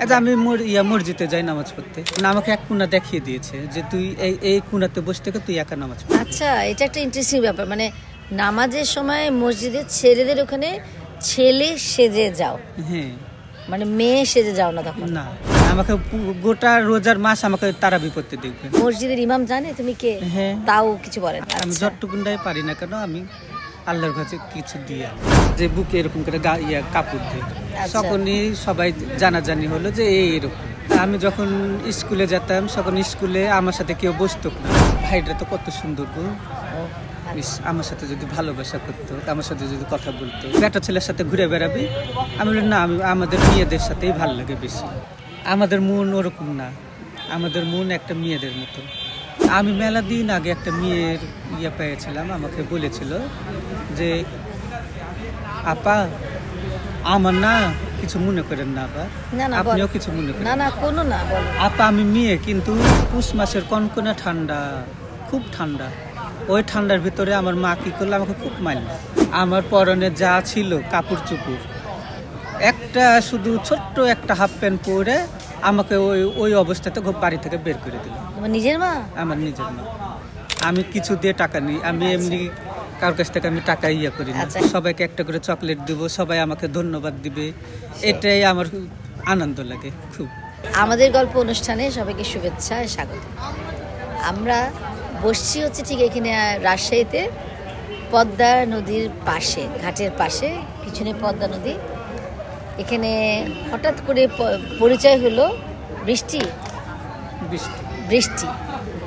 আচ্ছা আমি মসজিদে যাই নামাজ পড়তে, আমাকে এক কোণা দেখিয়ে দিয়েছে যে তুই এই কোণাতে বসে থেকে তুই একা নামাজ পড়। আচ্ছা, এটা একটা ইন্টারেস্টিং ব্যাপার। মানে নামাজের সময় মসজিদে ছেলেদের ওখানে ছেলে সেজে যাও, হ্যাঁ, মানে মেয়ে সেজে যাও না তখন? না, আমাকে গোটা রোজার মাস আমাকে তারা বিপত্তি দেখবে। মসজিদের ইমাম জানে তুমি কে? হ্যাঁ, তাও কিছু বলেন? আমি যতটুকুনটাই পারি না কেন আমি আল্লাহর কাছে কিছু দিয়ে যে বুকে এরকম করে কাপড় দিই, তখনই সবাই জানাজানি হলো যে এইরকম। আমি যখন স্কুলে যেতাম তখন স্কুলে আমার সাথে কেউ বসতো না। ভাইটা তো কত সুন্দর গো, আমার সাথে যদি ভালোবাসা করতো, আমার সাথে যদি কথা বলতো, বেটা ছেলের সাথে ঘুরে বেড়াবি। আমি বলি না, আমাদের মেয়েদের সাথেই ভালো লাগে বেশি। আমাদের মন ওরকম না, আমাদের মন একটা মেয়েদের মতো। আমি মেলা দিন আগে একটা মেয়ের পেয়েছিলাম, আমাকে বলেছিল যে আপা আমার না কিছু মনে করেন না, আপা আপনিও কিছু মনে করেন না, কোনো না, আপা আমি মেয়ে, কিন্তু পুষ মাসের কনকনে ঠান্ডা, খুব ঠান্ডা। ওই ঠান্ডার ভিতরে আমার মা কি করলো, আমাকে খুব মারল। আমার পরনে যা ছিল কাপড় চুপড়, একটা শুধু ছোট্ট একটা হাফ প্যান্ট পরে আমাকে ওই অবস্থাতে বাড়ি থেকে বের করে দিল। আমার নিজের মা? আমার নিজের মা। আমি কিছু দিয়ে টাকা নিই, আমি এমনি কারোর কাছ থেকে আমি টাকা করি না। সবাইকে একটা করে চকলেট দিব, সবাই আমাকে ধন্যবাদ দিবে, এটাই আমার আনন্দ লাগে খুব। আমাদের গল্প অনুষ্ঠানে সবাইকে শুভেচ্ছা, স্বাগত। আমরা বসছি হচ্ছে ঠিক এখানে রাজশাহীতে পদ্মা নদীর পাশে, ঘাটের পাশে, পিছনে পদ্মা নদী। এখানে হঠাৎ করে পরিচয় হলো বৃষ্টি।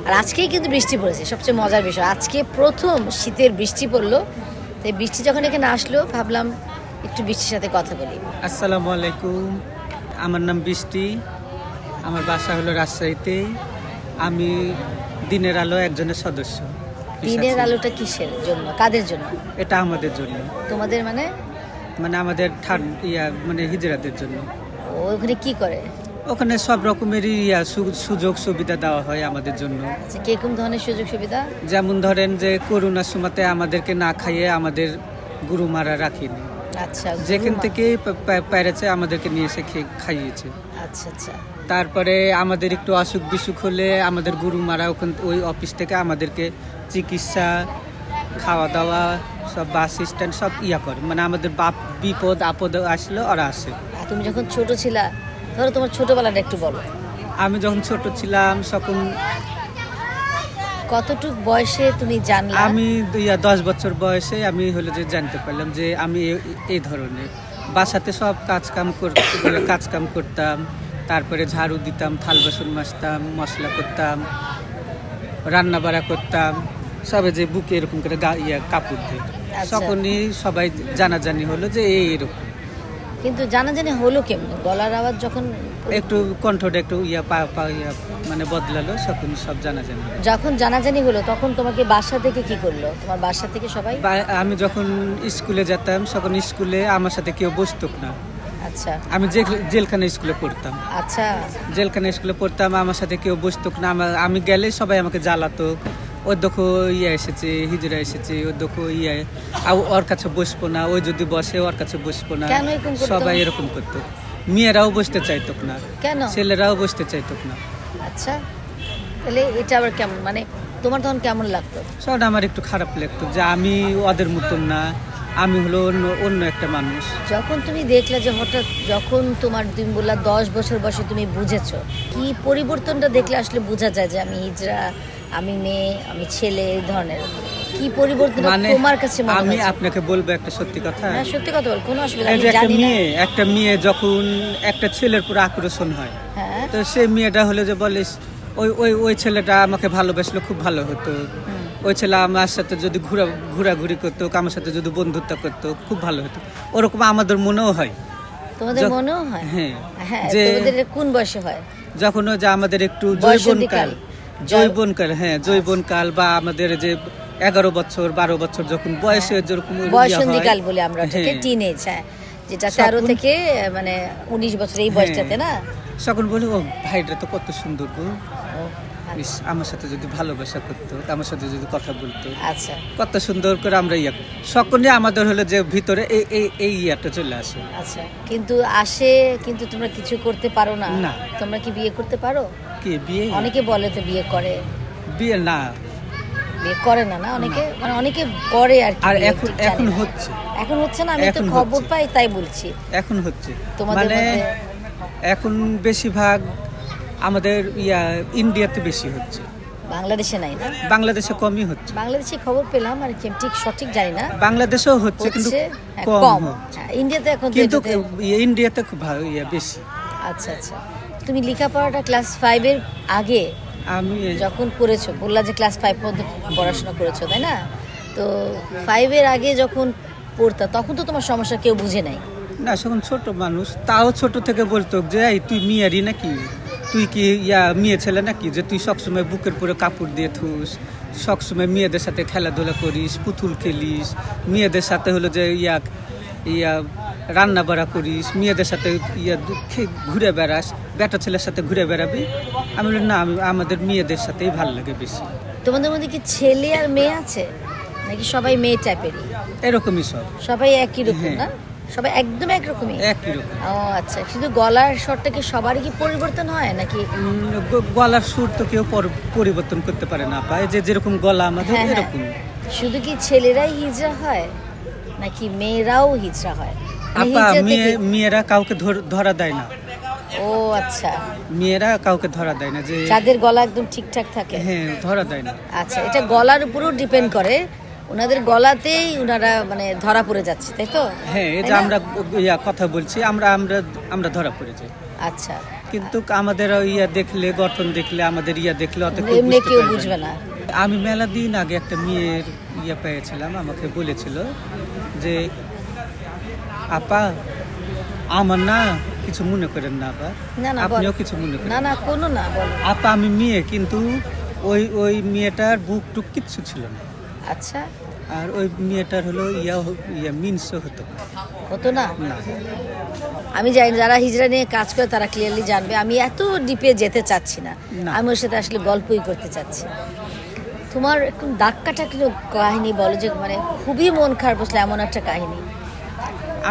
আর আজকেই কিন্তু বৃষ্টি পড়েছে, সবচেয়ে মজার বিষয় আজকে প্রথম শীতের বৃষ্টি পড়লো। তাই বৃষ্টি যখন এখানে আসলো ভাবলাম একটু বৃষ্টির সাথে কথা বলি। আসসালামু আলাইকুম, আমার নাম বৃষ্টি, আমার বাসা হলো রাজশাহীতে। আমি দিনের আলো একজনের সদস্য। দিনের আলোটা কিসের জন্য, কাদের জন্য? এটা আমাদের জন্য। তোমাদের মানে? মানে আমাদের মানে হিজড়াদের জন্য। ওখানে কি করে? ওখানে সব রকমেরই সুযোগ সুবিধা দেওয়া হয় আমাদের জন্য। আচ্ছা, কিরকম ধরনের সুযোগ সুবিধা? যেমন ধরেন যে করোনার সময়তে আমাদেরকে না খাইয়ে আমাদের গুরুমারা রাখিনি। আচ্ছা, যেখান থেকে পেরেছে আমাদেরকে নিয়ে এসে খাইয়েছে। আচ্ছা আচ্ছা। তারপরে আমাদের একটু অসুখ বিসুখ হলে আমাদের গুরুমারা ওই অফিস থেকে আমাদেরকে চিকিৎসা, খাওয়া দাওয়া সব, বাস স্ট্যান্ড সব করে। মানে আমাদের বিপদ আপদ আসলে ওরা আসে। তুমি যখন ছোট ছিলা, ধরো তোমার ছোটবেলাটা একটু বলো। আমি যখন ছোট ছিলাম তখন কতটুক বয়সে তুমি জানলা? আমি 10 বছর বয়সে আমি হলো যে জানতে পারলাম যে আমি এই ধরনের। বাসাতে সব কাজকাম করতাম, তারপরে ঝাড়ু দিতাম, থাল বাসন মাজতাম, মশলা করতাম, রান্না বাড়া করতাম, সবে যে বুকে এরকম করে কাপড় দিই। তখনই সবাই জানাজানি হলো যে এইরকম। কিন্তু জানাজানি হলো কেমন? গলার আওয়াজ যখন একটু কণ্ঠটা একটু মানে বদলালো, তখন সব জানাজানি। যখন জানাজানি হলো তখন তোমাকে বাসা থেকে কি করলো? তোমার বাসা থেকে সবাই? আমি যখন স্কুলে যেতাম তখন স্কুলে আমার সাথে কেউ বসতো না। আচ্ছা। আমি জেলখানা স্কুলে পড়তাম। আচ্ছা। জেলখানা স্কুলে পড়তাম, আমার সাথে কেউ বসতো না। আমি গেলে সবাই আমাকে জ্বালাতো, ওর দেখো এসেছে, হিজড়া এসেছে, ওর দেখো ওর কাছে বসবো না, ওই যদি বসে ওর কাছে বসবো না, সবাই এরকম করতো। মেয়েরাও বসতে চাইতো না, কেন? ছেলেরাও বসতে চাইতো না। আচ্ছা, তাহলে এটা আবার কেমন? মানে তোমার তখন কেমন লাগতো? সেটা আমার একটু খারাপ লাগতো যে আমি ওদের মতন না, আমি হলো অন্য একটা মানুষ। যখন তুমি দেখলে যে হঠাৎ যখন তুমি বললা 10 বছর বয়সে তুমি বুঝেছো, কি পরিবর্তনটা দেখলে আসলে বোঝা যায় যে আমি হিজড়া, আমি মেয়ে, আমি ছেলে, এই ধরনের কি পরিবর্তন তোমার কাছে মনে হয়? আমি আপনাকে বলবো একটা সত্যি কথা। হ্যাঁ, সত্যি কথা বল, কোনো অসুবিধা নেই। একটা মেয়ে যখন একটা ছেলের পুরো আকর্ষণ হয়, তো সেই মেয়েটা হলে যে বলিস ওই ছেলেটা আমাকে ভালোবাসলে খুব ভালো হতো, ওই ছেলে আমার সাথে যদি ঘোরাঘুরি করতো, আমার সাথে যদি বন্ধুত্ব করতো খুব ভালো হতো। ওরকম আমাদের মনেও হয়। তোমাদের মনেও হয়? হ্যাঁ। যে কোন বয়সে হয়? যখন যে আমাদের একটু যৌবনকাল বা আমাদের যে 11 বছর 12 বছর যখন বয়সে যেরকম বয়সন্ধিকাল বলে আমরা ওটাকে, টিনেজ, যেটা 13 থেকে মানে 19 বছর এই বয়সটাতে না, তখন বলি ও ভাইটা তো কত সুন্দর গো। ইস, আমার সাথে যদি ভালোবাসা করতো, আমার সাথে যদি কথা বলতো, আচ্ছা কত সুন্দর করে আমরা সকলে আমাদের হলো যে ভিতরে এই এই এই ইয়াটা চলে আসে। আচ্ছা, কিন্তু আসে, কিন্তু তোমরা কিছু করতে পারো না। না। তোমরা কি বিয়ে করতে পারো? কি বিয়ে? অনেকে বলে তো বিয়ে করে, বিয়ে না, বিয়ে করে না। না অনেকে, মানে অনেকে করে আর কি। আর বিয়ে এখন ঠিক জানি এখন না। হচ্ছে, এখন হচ্ছে না, আমি তো এখন খবর হচ্ছে। পাই তাই বলছি। এখন হচ্ছে তোমাদের মানে মধ্যে এখন বেশিরভাগ আমাদের ইন্ডিয়াতে বেশি হচ্ছে, বাংলাদেশে নাই না? বাংলাদেশে কমই হচ্ছে। বাংলাদেশে খবর পেলাম আর কি, আমি ঠিক সঠিক জানি না। বাংলাদেশেও হচ্ছে কিন্তু হচ্ছে, হ্যাঁ, কম কম। হচ্ছে। হ্যাঁ, ইন্ডিয়াতে এখন তো কিন্তু এটাতে- ইন্ডিয়াতে খুব ভালো বেশি। আচ্ছা আচ্ছা, তুমি লেখাপড়াটা ক্লাস 5-এর আগে আমি যখন করেছো, বললা যে ক্লাস 5 পর্যন্ত পড়াশোনা করেছো, তাই না? তো 5-এর আগে যখন পড়তা তখন তো তোমার সমস্যা কেউ বুঝে নাই। না, যখন ছোট মানুষ, তাও ছোট থেকে বলতো যে এই তুই মেয়েরই নাকি, তুই কি মেয়ে ছেলে নাকি যে তুই সবসময় বুকের পরে কাপড় দিয়ে থুস, সবসময় মেয়েদের সাথে খেলাধুলা করিস, পুতুল খেলিস, মেয়েদের সাথে হলো যে রান্না বাড়া করিস, মেয়েদের সাথে ঘুরে বেড়াস, বেটা ছেলের সাথে ঘুরে বেড়াবি। আমি বলি না, আমাদের মেয়েদের সাথেই ভালো লাগে বেশি। তোমাদের মধ্যে কি ছেলে আর মেয়ে আছে, নাকি সবাই মেয়ে টাইপেরই? এরকমই সব, সবাই একই রকম হ্যাঁ। না? সবাই একদম একরকমই? একই রকম। ও আচ্ছা, শুধু গলার স্বরটা কি সবারই কি পরিবর্তন হয় নাকি? গলার সুর তো কেউ পরিবর্তন করতে পারে না পায়, যে যেরকম গলা আমাদের হ্যাঁ, হ্যাঁ। এরকম। শুধু কি ছেলেরাই হিজড়া হয় নাকি মেয়েরাও হিজড়া হয়? মানে আপা, হিজড়া থেকে- মেয়েরা কাউকে ধরা দেয় না, ও আচ্ছা, মেয়েরা কাউকে ধরা দেয় না, যে যাদের গলা একদম ঠিকঠাক থাকে। হ্যাঁ ধরা দেয় না। আচ্ছা, এটা গলার উপরও ডিপেন্ড করে, ওনাদের গলাতেই ওনারা মানে ধরা পড়ে যাচ্ছে, তাই তো? হ্যাঁ, এই তাই যে না? আমরা কথা বলছি, আমরা আমরা আমরা ধরা পড়ে যাই, আচ্ছা, কিন্তু আমাদের দেখলে, গঠন দেখলে, আমাদের দেখলে অত কেউ এমনি বুঝতে কেউ পারবে বুঝবে না। না। আমি মেলা দিন আগে একটা মেয়ের পেয়েছিলাম, আমাকে বলেছিল যে আপা আমার না কিছু মনে করেন না, আপা না না, আপনিও বল। কিছু মনে করেন না না। না, কোনো না, বলো। আপা আমি মেয়ে, কিন্তু ওই মেয়েটার বুক টুক কিচ্ছু ছিল না, আচ্ছা, আর ওই মেয়েটার হলো মিনসও হতো হতো না? না। আমি জানি যারা হিজড়া নিয়ে কাজ করে তারা ক্লিয়ারলি জানবে, আমি এত ডিপে যেতে চাচ্ছি না, না। আমি ওর সাথে আসলে গল্পই করতে চাচ্ছি। তোমার একটু দাগ কাটা কিলো কাহিনী বলো, যে মানে খুবই মন খারাপ বসলে এমন একটা কাহিনী।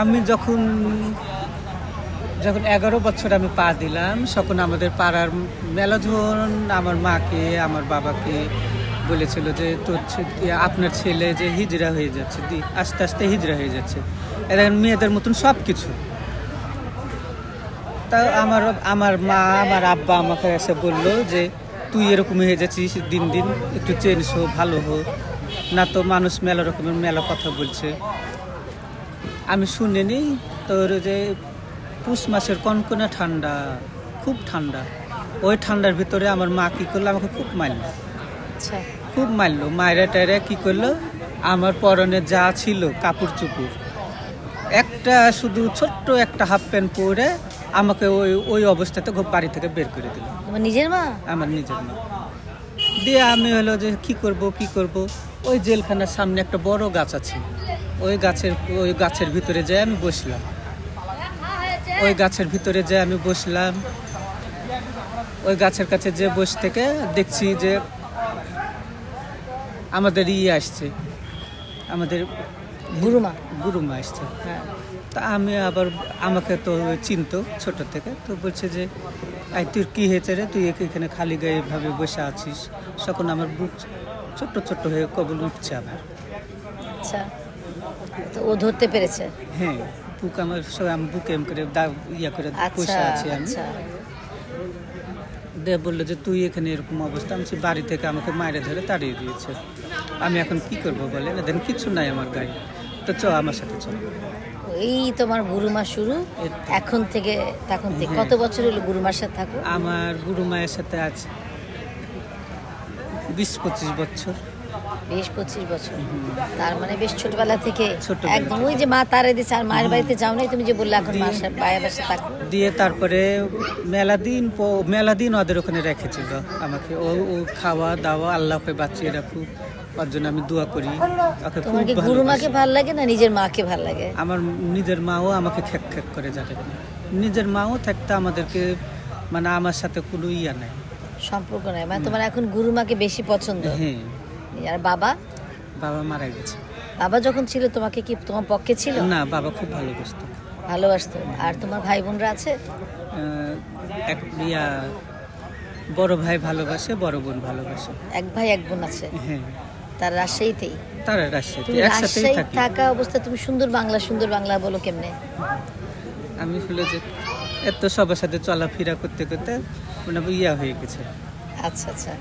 আমি যখন 11 বছর আমি পা দিলাম, তখন আমাদের পাড়ার মেলাজন আমার মাকে, আমার বাবাকে বলেছিল যে আপনার ছেলে যে হিজড়া হয়ে যাচ্ছে, আস্তে আস্তে হিজড়া হয়ে যাচ্ছে, এরা মেয়েদের মতন সব কিছু। তা আমার মা, আমার আব্বা আমাকে এসে বললো যে তুই এরকম হয়ে যাচ্ছিস দিন দিন, একটু চেঞ্জ হো, ভালো হো, না তো মানুষ মেলা রকমের মেলা কথা বলছে। আমি শুনিনি। তোর যে পুষ মাসের কনকনে ঠান্ডা, খুব ঠান্ডা, ওই ঠান্ডার ভিতরে আমার মা কী করলো, আমাকে খুব মারলো, আচ্ছা, খুব মারলো। মায়েরা টায়রা কী করলো, আমার পরনে যা ছিল কাপড় চুপড়, একটা শুধু ছোট্ট একটা হাফ প্যান্ট পরে আমাকে ওই অবস্থাতে বাড়ি থেকে বের করে দিল। তোমার নিজের মা? আমার নিজের মা। দিয়ে আমি হলো যে কি করব, ওই জেলখানার সামনে একটা বড় গাছ আছে, ওই গাছের ভিতরে যাই আমি বসলাম। ওই গাছের ভিতরে যে আমি বসলাম, ওই গাছের কাছে যে বসে থেকে দেখছি যে আমাদের আসছে, আমাদের গুরুমা আসছে। হ্যাঁ, তা আমি আবার, আমাকে তো চিনতো ছোট থেকে, তো বলছে যে তোর কী হয়েছে রে, তুই এখানে খালি গায়ে ভাবে বসে আছিস। তখন আমার বুক ছোট্ট ছোট্ট হয়ে কবল উঠছে আবার। আচ্ছা, তো ও ধরতে পেরেছে? হ্যাঁ, বুক আমার আমি বুকে এম করে করে বসে আচ্ছা আছি আমি। আচ্ছা, দিয়ে বললো যে তুই এখানে এরকম অবস্থা, আমি বাড়ি থেকে আমাকে মায়েরা ধরে তাড়িয়ে দিয়েছে, আমি এখন কি করবো বলে, না দেন কিছু নাই আমার গায়ে, তো আমার সাথে চল। এই তোমার গুরুমা শুরু এখন থেকে? কত বছর হলো গুরুমার সাথে থাকো? আমার গুরুমায়ের সাথে আছে 20-25 বছর। 20-25 বছর, তার মানে বেশ ছোটবেলা থেকে ছোটবেলা একদম। ওই যে মা তারে দিছে, আর মায়ের বাড়িতে যাও নাই তুমি যে বললে, এখন মায়ের বাসায় থাকো। দিয়ে তারপরে মেলা দিন ওদের ওখানে রেখেছিল আমাকে, ও খাওয়া দাওয়া আল্লাহকে বাঁচিয়ে রাখুক, ওর জন্য আমি দোয়া করি। ওকে খুব তোমার কি গুরুমাকে ভাল লাগে না নিজের মাকে ভাল লাগে? আমার নিজের মাও আমাকে খেক করে যাবে, নিজের মাও থাকতে আমাদেরকে, মানে আমার সাথে কোনো নাই, সম্পর্ক নাই, মানে তোমার এখন গুরুমাকে বেশি পছন্দ। হ্যাঁ। আর বাবা? বাবা মারা গেছে। বাবা যখন ছিল তোমাকে কি তোমার পক্ষে ছিল? না, বাবা খুব ভালোবাসতো। ভালোবাসতো। আর তোমার ভাই বোনরা আছে? এক বড় ভাই ভালোবাসে, বড় বোন ভালোবাসে। এক ভাই এক বোন আছে? হ্যাঁ। তার রাজশাহীতেই? তারা রাজশাহীতে একসাথেই থাকি। থাকা অবস্থায় তুমি সুন্দর বাংলা বলো কেমনে? আমি হলো যে এত সবার সাথে চলাফেরা করতে করতে মানে ইয়া হয়ে গেছে। আচ্ছা আচ্ছা।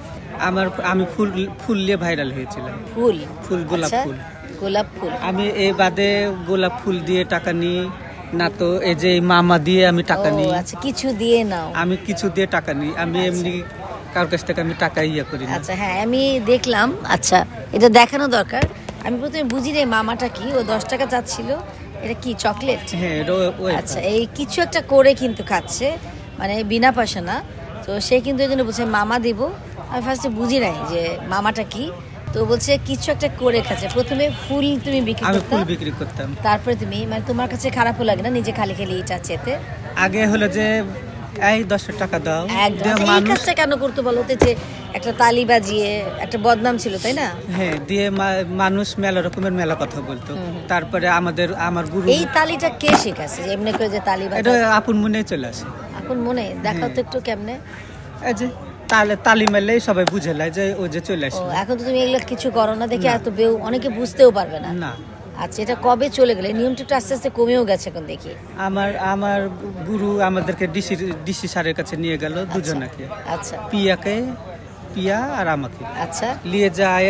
আমি ফুল নিয়ে ভাইরাল হয়েছিলাম। ফুল গোলাপ ফুল। গোলাপ ফুল। আমি এই বাদে গোলাপ ফুল দিয়ে টাকা নিই না, তো এই যে মামা দিয়ে আমি টাকা নিই। আচ্ছা, কিছু দিয়ে নাও? আমি কিছু দিয়ে টাকা নিই, আমি এমনি কারোর কাছ থেকে আমি টাকা ইয়া করি না। আচ্ছা হ্যাঁ, আমি দেখলাম। আচ্ছা, এটা দেখানো দরকার। আমি প্রথমে বুঝি রে মামাটা কি, ও 10 টাকা চাচ্ছিল। এটা কি চকলেট? হ্যাঁ। আচ্ছা, এই কিছু একটা করে কিন্তু খাচ্ছে, মানে বিনা পয়সা না। তো সে কিন্তু এই জন্য বলছে মামা দিব। আমি ফার্স্টে বুঝি নাই যে মামাটা কি, তো বলছে কিছু একটা করে খাচ্ছে। প্রথমে ফুল তুমি বিক্রি করতাম। তারপরে তুমি, মানে তোমার কাছে খারাপও লাগে না নিজে খালি খালি এটা চেতে? আগে হলো যে এই 10 টাকা দাও। এই কাজটা কেন করতে বলো? যে একটা তালি বাজিয়ে একটা বদনাম ছিল, তাই না? হ্যাঁ, দিয়ে মানুষ মেলা রকমের মেলা কথা বলতো। তারপরে আমার গুরু। এই তালিটা কে শেখাচ্ছে যে এমনি করে যে তালি বাজায়? এটা আপন মনে চলে আসে। আপন মনে? দেখাও তো একটু কেমনে। এই যে তালি মেলেই সবাই বুঝে লাই যে ও যে চলে আসে। এখন তো তুমি এগুলো কিছু করো না দেখে এত অনেকে বুঝতেও পারবে না। না। আচ্ছা, এটা কবে চলে গেলে? নিয়মটা একটু আস্তে আস্তে কমেও গেছে এখন দেখি। আমার গুরু আমাদেরকে ডিসি স্যারের কাছে নিয়ে গেল দুজনাকে। আচ্ছা। পিয়া আর আমাকে। আচ্ছা। নিয়ে যায়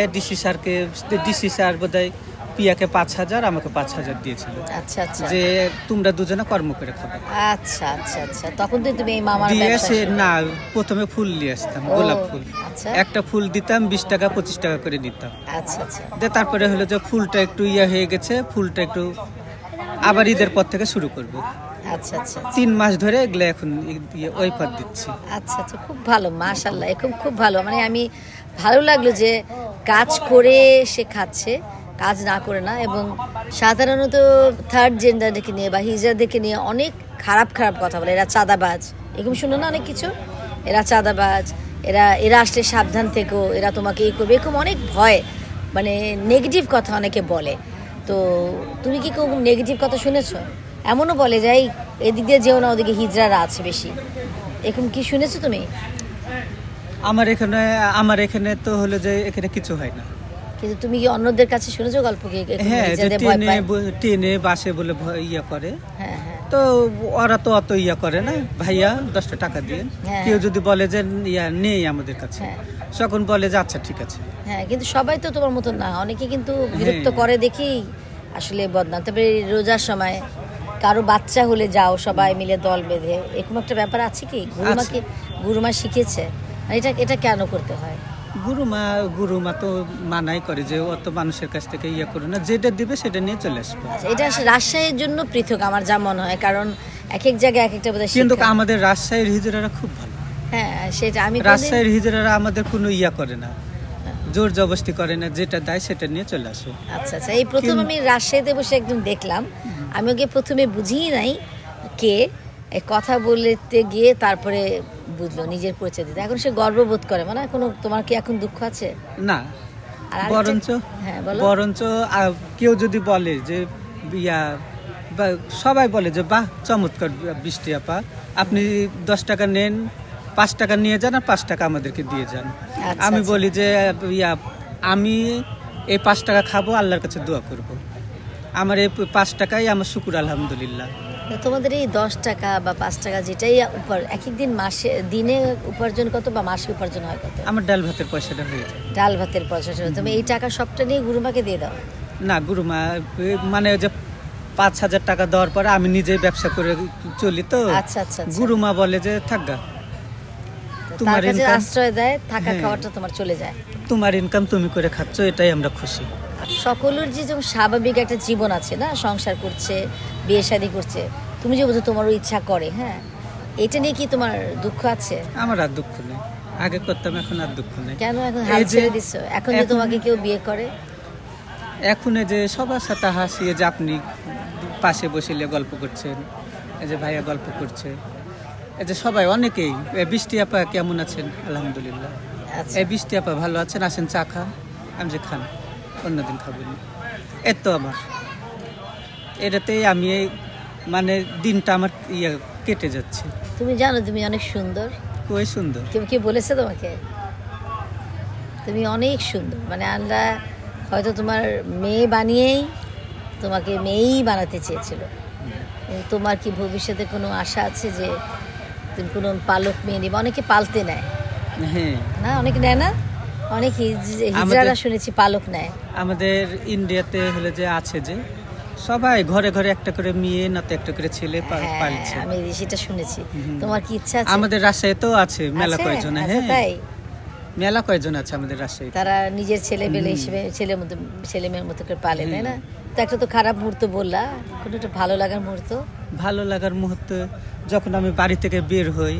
ডিসি স্যার বোধহয় পিয়াকে 5,000, আমাকে 5,000 দিয়েছিল। আচ্ছা আচ্ছা। যে তোমরা দুজনে কর্ম করে খাবে। আচ্ছা আচ্ছা আচ্ছা। তখন তো তুমি এই মামার ব্যবসা না, প্রথমে ফুল নিয়ে আসতাম, গোলাপ ফুল। আচ্ছা। একটা ফুল দিতাম 20 টাকা 25 টাকা করে নিতাম। আচ্ছা আচ্ছা। তারপরে হলো যে ফুলটা একটু ইয়া হয়ে গেছে, ফুলটা একটু আবার ঈদের পর থেকে শুরু করব। আচ্ছা আচ্ছা। 3 মাস ধরে এগুলো এখন ওই পর দিচ্ছি। আচ্ছা আচ্ছা, খুব ভালো, মাশাআল্লাহ। এখন খুব ভালো, মানে আমি ভালো লাগলো যে কাজ করে সে খাচ্ছে, কাজ না করে না। এবং সাধারণত থার্ড জেন্ডারকে নিয়ে বা হিজড়াদেরকে নিয়ে অনেক খারাপ কথা বলে। এরা চাঁদাবাজ, এরকম শুনো না অনেক কিছু? এরা চাঁদাবাজ, এরা আসলে সাবধান থেকো, এরা তোমাকে এই করবে, এরকম অনেক ভয়, মানে নেগেটিভ কথা অনেকে বলে। তো তুমি কি কোনো নেগেটিভ কথা শুনেছো? এমনও বলে যে এদিক দিয়ে যেও না, ওদিকে হিজড়ারা আছে বেশি, এরকম কি শুনেছো তুমি? আমার এখানে তো হলো যে এখানে কিছু হয় না। কিন্তু তুমি কি অন্যদের কাছে শুনেছো গল্প? হ্যাঁ, ট্রেনে বাসে বলে ইয়া করে। হ্যাঁ হ্যাঁ। তো ওরা তো অত ইয়া করে না, ভাইয়া 10 টাকা দিয়ে। কেউ যদি বলে যে ইয়া নেই আমাদের কাছে, তখন বলে যে আচ্ছা ঠিক আছে। হ্যাঁ, কিন্তু সবাই তো তোমার মতো না, অনেকে কিন্তু বিরক্ত করে দেখেই আসলে বদনাম। তবে রোজার সময় কারো বাচ্চা হলে যাও সবাই মিলে দল বেঁধে, এরকম একটা ব্যাপার আছে কি? গুরুমা শিখেছে এটা কেন করতে হয়? গুরুমা তো মানাই করে যে অত মানুষের কাছ থেকে ইয়া করো না, যেটা দিবে সেটা নিয়ে চলে আসবে। এটা রাজশাহীর জন্য পৃথক আমার যা মনে হয়, কারণ এক এক জায়গায় এক একটা বোধহয়। কিন্তু আমাদের রাজশাহীর হিজড়ারা খুব ভালো। হ্যাঁ, সেটা আমি রাজশাহীর হিজড়ারা আমাদের কোনো ইয়া করে না, জোর জবরদস্তি করে না, যেটা দেয় সেটা নিয়ে চলে আসে। আচ্ছা আচ্ছা। এই প্রথম আমি রাজশাহীতে বসে একদম দেখলাম, আমি ওকে প্রথমে বুঝিই নাই কে, কথা বলতে গিয়ে তারপরে বুঝলো, নিজের পরিচয় দিতে। এখন সে গর্ববোধ করে, মানে কোনো তোমার কি এখন দুঃখ আছে? না, বরঞ্চ কেউ যদি বলে যে সবাই বলে যে বাহ চমৎকার বৃষ্টি আপা, আপনি 10 টাকা নেন, 5 টাকা নিয়ে যান আর 5 টাকা আমাদেরকে দিয়ে যান। আমি বলি যে আমি এই 5 টাকা খাবো, আল্লাহর কাছে দোয়া করব, আমার এই 5 টাকাই আমার শুকুর আলহামদুলিল্লাহ। তোমাদের এই 10 টাকা বা 5 টাকা যেটাই এক একদিন দিনে উপার্জন কত বা মাসে উপার্জন হয় কত? আমার ডাল ভাতের পয়সাটা হয়ে যায়। ডাল ভাতের পয়সা। তুমি এই টাকা সবটা নিয়ে গুরুমাকে দিয়ে দাও? না, গুরুমা মানে যে 5,000 টাকা দেওয়ার পরে আমি নিজেই ব্যবসা করে চলি, তো আচ্ছা আচ্ছা। গুরুমা বলে যে থাকগা, তোমার কাছে আশ্রয় দেয়, থাকা খাওয়াটা তোমার চলে যায়, তোমার ইনকাম তুমি করে খাচ্ছ, এটাই আমরা খুশি। সকলের যে স্বাভাবিক একটা জীবন আছে না, সংসার করছে, বিয়ে শাদী করছে, তুমি যে বলছো তোমারও ইচ্ছা করে, হ্যাঁ, এটা নিয়ে কি তোমার দুঃখ আছে? আমার আর দুঃখ নেই, আগে করতাম, এখন আর দুঃখ নেই। কেন এখন হাল ছেড়ে দিছো? এখন যে তোমাকে কেউ বিয়ে করে, এখন যে সবার সাথে হাসি, যে আপনি পাশে বসিলে গল্প করছেন, এই যে ভাইয়া গল্প করছে, এই যে সবাই অনেকেই বৃষ্টি আপা কেমন আছেন? আলহামদুলিল্লাহ। আচ্ছা এই বৃষ্টি আপা ভালো আছেন? আসেন চা খান। আমি যে খান, অন্যদিন খাবেন। এর তো আমার এটাতেই আমি মানে দিনটা আমার কেটে যাচ্ছে। তুমি জানো তুমি অনেক সুন্দর। খুবই সুন্দর। কেউ কি বলেছে তোমাকে? তুমি অনেক সুন্দর, মানে আল্লাহ হয়তো তোমার মেয়ে বানিয়েই তোমাকে মেয়েই বানাতে চেয়েছিল। তোমার কি ভবিষ্যতে কোনো আশা আছে যে তুমি কোনো পালক মেয়ে নিবে? অনেকে পালতে নেয় হ্যাঁ না, অনেকে নেয় না, অনেক হিজড়ারা শুনেছি পালক নেয়। আমাদের ইন্ডিয়াতে হলে যে আছে যে সবাই ঘরে ঘরে একটা করে মেয়ে না তো একটা করে ছেলে পালছে। আমি সেটা শুনেছি। তোমার কি ইচ্ছা আছে? আমাদের রাজশাহীতেও আছে মেলা কয়েকজন। হ্যাঁ তাই মেলা কয়েকজন আছে আমাদের রাজশাহীতে। তারা নিজের ছেলে পেলে হিসেবে ছেলে মেয়ের মতো করে পালে, তাই না? তো একটা তো খারাপ মুহূর্ত বললা, কোনো একটা ভালো লাগার মুহূর্ত? ভালো লাগার মুহূর্ত যখন আমি বাড়ি থেকে বের হই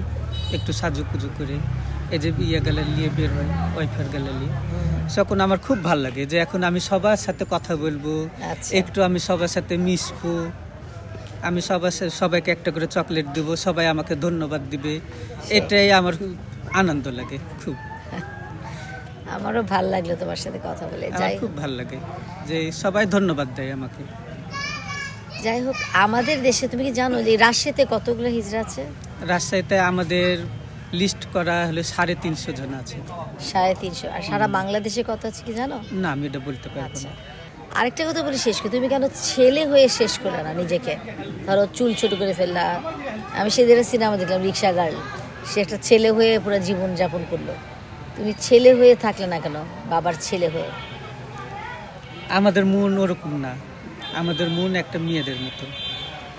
একটু সাজুকুজু করে, এই যে গেলে নিয়ে বের হয় ওয়াইফার গেলে নিয়ে, তখন আমার খুব ভালো লাগে যে এখন আমি সবার সাথে কথা বলবো, একটু আমি সবার সাথে মিশবো, আমি সবাইকে একটা করে চকলেট দেবো, সবাই আমাকে ধন্যবাদ দিবে, এটাই আমার আনন্দ লাগে খুব। আমারও ভালো লাগলো তোমার সাথে কথা বলে। যাই খুব ভালো লাগে যে সবাই ধন্যবাদ দেয় আমাকে। যাই হোক, আমাদের দেশে তুমি কি জানো যে রাজশাহীতে কতগুলো হিজড়া আছে? রাজশাহীতে আমাদের লিস্ট করা হলো 350 জন আছে। 350? আর সারা বাংলাদেশে কত আছে কি জানো? না আমি এটা বলতে পারবো না। আরেকটা কথা বলি শেষ করে, তুমি কেন ছেলে হয়ে শেষ করলে না নিজেকে? ধরো চুল ছোট করে ফেললা। আমি সেদিন সিনেমা দেখলাম রিক্সা গার্ল, সে একটা ছেলে হয়ে পুরো জীবন যাপন করলো। তুমি ছেলে হয়ে থাকলে না কেন, বাবার ছেলে হয়ে? আমাদের মন ওরকম না, আমাদের মন একটা মেয়েদের মতো।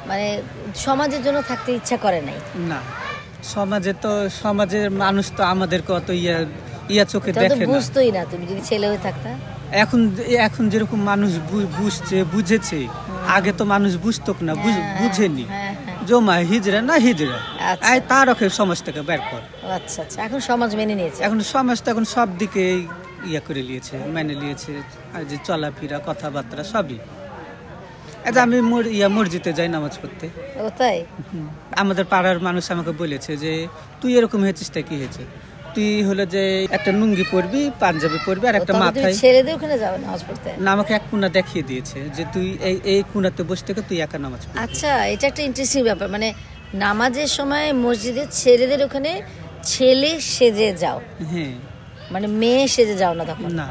মানে সমাজের জন্য থাকতে ইচ্ছা করে নাই? না, সমাজের মানুষ তো আমাদেরকে অত ইয়া চোখে দেখে না, বুঝতোই না। তুমি যদি ছেলে হয়ে থাকতা, এখন যেরকম মানুষ বুঝেছে, আগে তো মানুষ বুঝতো না, বুঝেনি। জমা হিজড়া না হিজড়া, তার সমাজ থেকে বের কর। আচ্ছা আচ্ছা, এখন সমাজ মেনে নিয়েছে। এখন সমাজ তো এখন সব দিকে করে নিয়েছে, মেনে নিয়েছে। আর যে চলাফেরা কথাবার্তা সবই। আমি মসজিদে যাই নামাজ পড়তে। তাই? আমাদের পাড়ার মানুষ আমাকে বলেছে যে তুই এরকম হয়েছিস, তা কি হয়েছে? তুই হলো যে একটা লুঙ্গি পরবি, পাঞ্জাবি পরবি, আর একটা মাথায় ছেলেদের ওখানে যাবে নামাজ পড়তে না। আমাকে এক কোণা দেখিয়ে দিয়েছে যে তুই এই কোণাতে বসে থেকে তুই একা নামাজ পড়বি। আচ্ছা, এটা একটা ইন্টারেস্টিং ব্যাপার। মানে নামাজের সময় মসজিদে ছেলেদের ওখানে ছেলে সেজে যাও? হ্যাঁ, মানে মেয়ে সেজে যাও না তখন? না।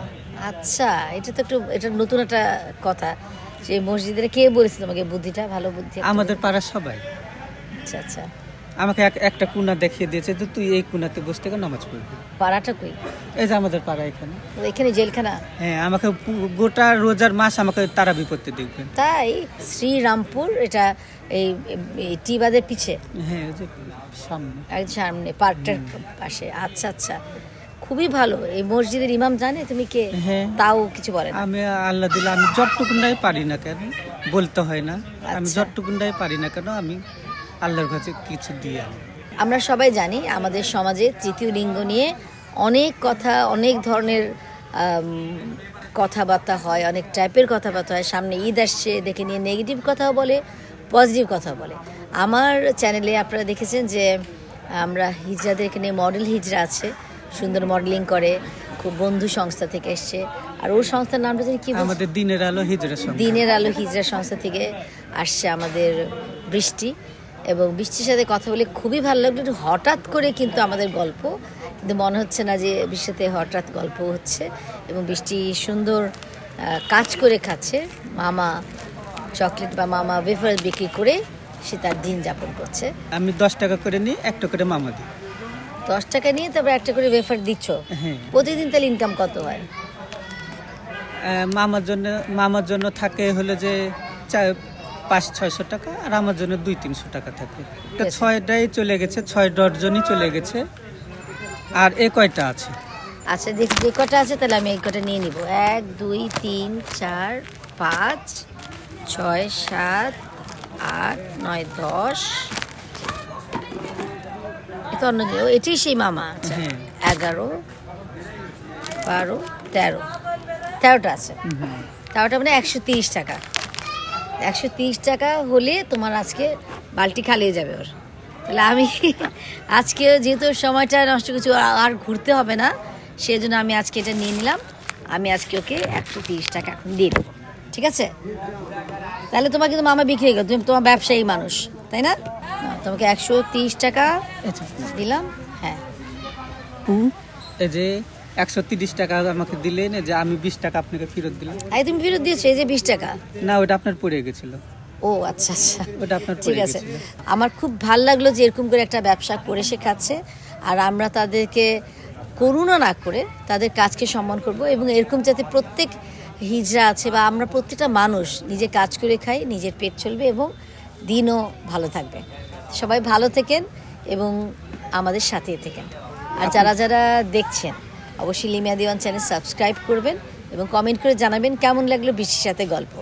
আচ্ছা, এটা তো একটু, এটা নতুন একটা কথা। যে মসজিদের কে বলেছে তোমাকে বুদ্ধিটা? ভালো বুদ্ধি। আমাদের পাড়ার সবাই। আচ্ছা আচ্ছা, আমাকে একটা কোণা দেখিয়ে দিয়েছে যে তুই এই কোণাতে বসে থেকে নামাজ পড়বি। পাড়াটা কই? এই যে আমাদের পাড়া এখানে। এখানে জেলখানা? হ্যাঁ, আমাকে গোটা রোজার মাস আমাকে তারাবি পড়তে দেখবেন। তাই? শ্রীরামপুর, এটা এই টি বাদের পিছে? হ্যাঁ, সামনে, সামনে পার্কটার পাশে। আচ্ছা আচ্ছা, খুবই ভালো। এই মসজিদের ইমাম জানে তুমি কে? তাও কিছু বলে না? আমি আল্লাহ দিলে আমি যতটুকুনটাই পারি না কেন, বলতে হয় না, আমি যতটুকুনটাই পারি না কেন আমি আল্লাহর কাছে কিছু দিয়ে। আমরা সবাই জানি আমাদের সমাজে তৃতীয় লিঙ্গ নিয়ে অনেক কথা, অনেক ধরনের কথাবার্তা হয়, অনেক টাইপের কথাবার্তা হয়। সামনে ঈদ আসছে, দেখে নিয়ে নেগেটিভ কথাও বলে, পজিটিভ কথা বলে। আমার চ্যানেলে আপনারা দেখেছেন যে আমরা হিজড়াদেরকে নিয়ে, মডেল হিজড়া আছে, সুন্দর মডেলিং করে, খুব বন্ধু সংস্থা থেকে এসছে। আর ওর সংস্থার নামটা কি? আমাদের দিনের আলো হিজড়া সংস্থা। দিনের আলো হিজড়া সংস্থা থেকে আসছে আমাদের বৃষ্টি। এবং বৃষ্টির সাথে কথা বলে খুবই ভালো লাগলো। হঠাৎ করে কিন্তু আমাদের গল্প, কিন্তু মনে হচ্ছে না যে বৃষ্টির সাথে হঠাৎ গল্প হচ্ছে। এবং বৃষ্টি সুন্দর কাজ করে খাচ্ছে, মামা চকলেট বা মামা ওয়েফার বিক্রি করে সে তার দিন যাপন করছে। আমি 10 টাকা করে নিই, একটা করে মামা দিই। 10 টাকা নিয়ে তারপর একটা করে ওয়েফার দিচ্ছ? প্রতিদিন তাহলে ইনকাম কত হয়? মামার জন্য থাকে হলো যে 500-600 টাকা, আর আমার জন্য 200-300 টাকা থাকে। 6টাই চলে গেছে, 6 ডজনই চলে গেছে, আর এ কয়টা আছে? আচ্ছা দেখি যে কটা আছে, তাহলে আমি এই কটা নিয়ে নিব। 1 2 3 4 5 6 7 8 9 10। এটা অন্য, এটাই সেই মামা। আচ্ছা, 11 12 13টা আছে। 13টা মানে 130 টাকা। 130 টাকা হলে তোমার আজকে বালতি খালিয়ে যাবে ওর। তাহলে আমি আজকে যেহেতু সময়টা নষ্ট কিছু আর ঘুরতে হবে না, সেই জন্য আমি আজকে এটা নিয়ে নিলাম। আমি আজকে ওকে 130 টাকা এখন দিয়ে দেবো, ঠিক আছে? তাহলে তোমার কিন্তু মামা বিক্রি হয়ে গেল, তুমি তোমার ব্যবসায়ী মানুষ, তাই না? তোমাকে 130 টাকা দিলাম। হ্যাঁ, এই যে 130 টাকা আমাকে দিলেন, যে আমি 20 টাকা আপনাকে ফেরত দিলাম। তুমি ফেরত দিয়েছো এই যে 20 টাকা? না, ওটা আপনার পড়ে গেছিল। ও আচ্ছা আচ্ছা, ওটা আপনার ঠিক পড়ে আছে। গেছিল। আমার খুব ভালো লাগলো যে এরকম করে একটা ব্যবসা করে শেখাচ্ছে, আর আমরা তাদেরকে করুণা না করে তাদের কাজকে সম্মান করব, এবং এরকম যাতে প্রত্যেক হিজড়া আছে বা আমরা প্রত্যেকটা মানুষ নিজে কাজ করে খাই, নিজের পেট চলবে এবং দিনও ভালো থাকবে। সবাই ভালো থেকেন এবং আমাদের সাথেই থেকেন। আর যারা যারা দেখছেন অবশ্যই লিমিয়া দিওয়ান চ্যানেল সাবস্ক্রাইব করবেন এবং কমেন্ট করে জানাবেন কেমন লাগলো বৃষ্টির সাথে গল্প।